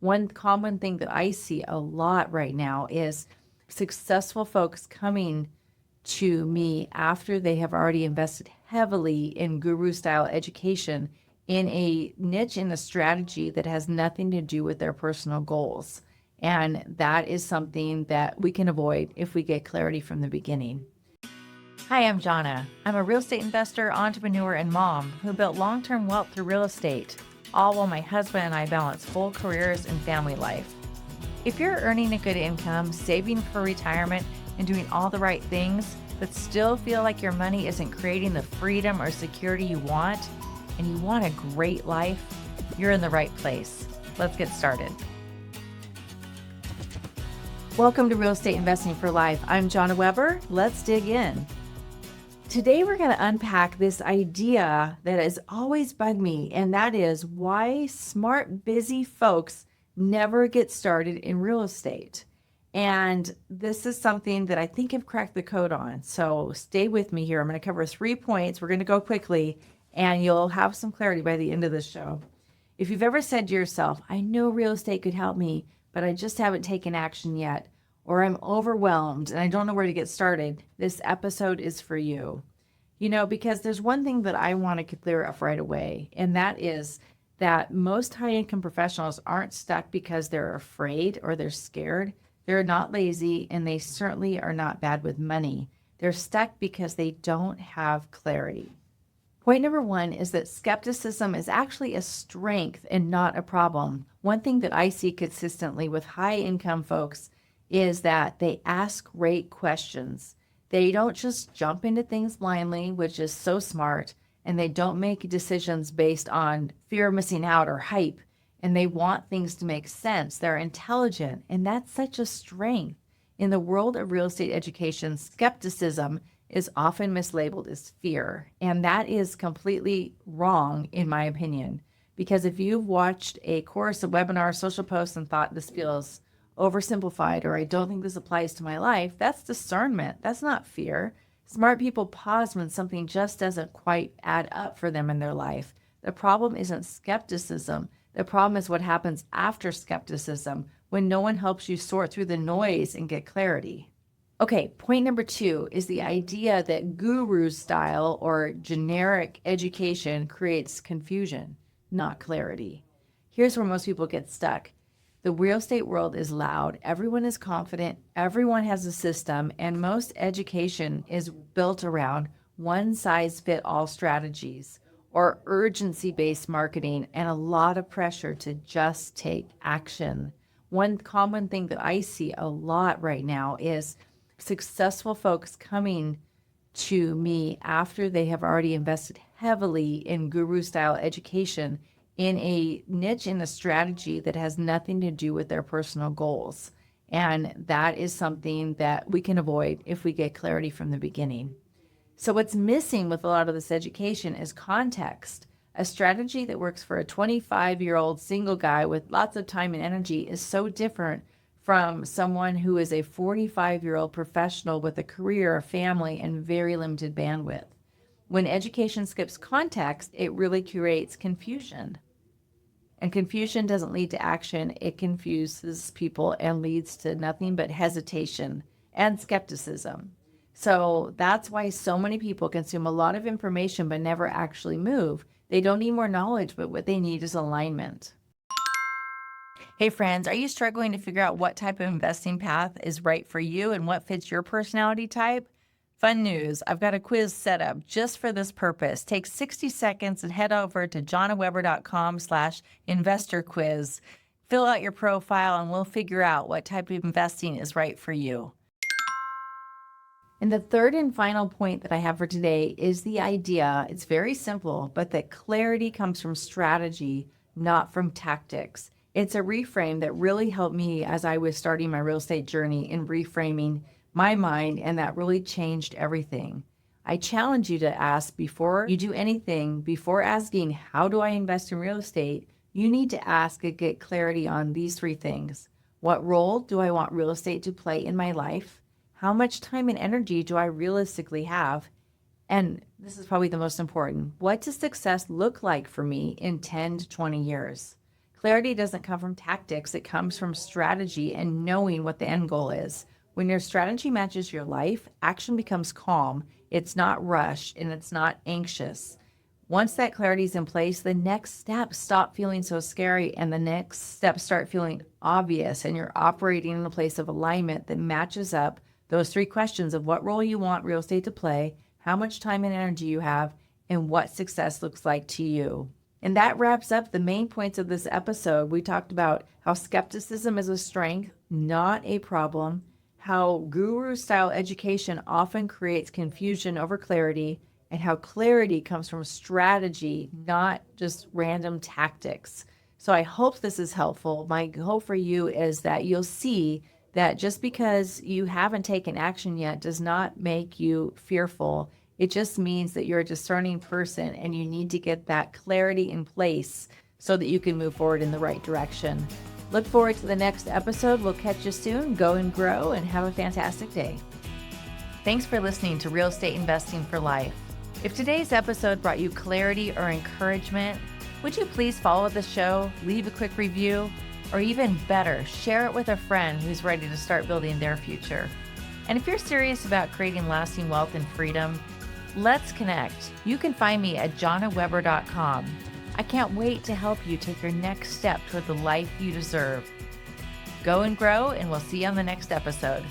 One common thing that I see a lot right now is successful folks coming to me after they have already invested heavily in guru style education in a niche, in a strategy that has nothing to do with their personal goals. And that is something that we can avoid if we get clarity from the beginning. Hi, I'm Jonna. I'm a real estate investor, entrepreneur, and mom who built long-term wealth through real estate, all while my husband and I balance full careers and family life. If you're earning a good income, saving for retirement, and doing all the right things, but still feel like your money isn't creating the freedom or security you want, and you want a great life, you're in the right place. Let's get started. Welcome to Real Estate Investing for Life. I'm Jonna Weber. Let's dig in. Today, we're going to unpack this idea that has always bugged me, and that is why smart, busy folks never get started in real estate. And this is something that I think I've cracked the code on. So stay with me here. I'm going to cover 3 points. We're going to go quickly, and you'll have some clarity by the end of this show. If you've ever said to yourself, I know real estate could help me, but I just haven't taken action yet, or I'm overwhelmed and I don't know where to get started, this episode is for you. Because there's one thing that I want to clear up right away, and that is that most high-income professionals aren't stuck because they're afraid or they're scared. They're not lazy, and they certainly are not bad with money. They're stuck because they don't have clarity. Point number 1 is that skepticism is actually a strength and not a problem. One thing that I see consistently with high-income folks is that they ask great questions. They don't just jump into things blindly, which is so smart, and they don't make decisions based on fear of missing out or hype, and they want things to make sense. They're intelligent, and that's such a strength. In the world of real estate education, skepticism is often mislabeled as fear, and that is completely wrong in my opinion, because if you've watched a course, a webinar, social posts, and thought this feels oversimplified, or I don't think this applies to my life, that's discernment. That's not fear. Smart people pause when something just doesn't quite add up for them in their life. The problem isn't skepticism. The problem is what happens after skepticism, when no one helps you sort through the noise and get clarity. Okay, point number 2 is the idea that guru style or generic education creates confusion, not clarity. Here's where most people get stuck. The real estate world is loud. Everyone is confident. Everyone has a system. And most education is built around one-size-fit-all strategies or urgency-based marketing and a lot of pressure to just take action. One common thing that I see a lot right now is successful folks coming to me after they have already invested heavily in guru-style education in a niche, in a strategy that has nothing to do with their personal goals. And that is something that we can avoid if we get clarity from the beginning. So what's missing with a lot of this education is context. A strategy that works for a 25-year-old single guy with lots of time and energy is so different from someone who is a 45-year-old professional with a career, a family, and very limited bandwidth. When education skips context, it really creates confusion. And confusion doesn't lead to action. It confuses people and leads to nothing but hesitation and skepticism. So that's why so many people consume a lot of information but never actually move. They don't need more knowledge, but what they need is alignment. Hey friends, are you struggling to figure out what type of investing path is right for you and what fits your personality type? Fun news, I've got a quiz set up just for this purpose. Take 60 seconds and head over to jonnaweber.com/investor quiz. Fill out your profile and we'll figure out what type of investing is right for you. And the third and final point that I have for today is the idea, it's very simple, but that clarity comes from strategy, not from tactics. It's a reframe that really helped me as I was starting my real estate journey in reframing my mind, and that really changed everything. I challenge you to ask before you do anything, before asking, how do I invest in real estate? You need to ask and get clarity on these 3 things. What role do I want real estate to play in my life? How much time and energy do I realistically have? And this is probably the most important. What does success look like for me in 10 to 20 years? Clarity doesn't come from tactics, it comes from strategy and knowing what the end goal is. When your strategy matches your life, action becomes calm. It's not rushed and it's not anxious. Once that clarity is in place, the next steps stop feeling so scary and the next steps start feeling obvious, and you're operating in a place of alignment that matches up those three questions of what role you want real estate to play, how much time and energy you have, and what success looks like to you. And that wraps up the main points of this episode. We talked about how skepticism is a strength, not a problem, how guru-style education often creates confusion over clarity, and how clarity comes from strategy, not just random tactics. So I hope this is helpful. My hope for you is that you'll see that just because you haven't taken action yet does not make you fearful. It just means that you're a discerning person and you need to get that clarity in place so that you can move forward in the right direction. Look forward to the next episode. We'll catch you soon. Go and grow and have a fantastic day. Thanks for listening to Real Estate Investing for Life. If today's episode brought you clarity or encouragement, would you please follow the show, leave a quick review, or even better, share it with a friend who's ready to start building their future. And if you're serious about creating lasting wealth and freedom, let's connect. You can find me at jonaweber.com. I can't wait to help you take your next step toward the life you deserve. Go and grow, and we'll see you on the next episode.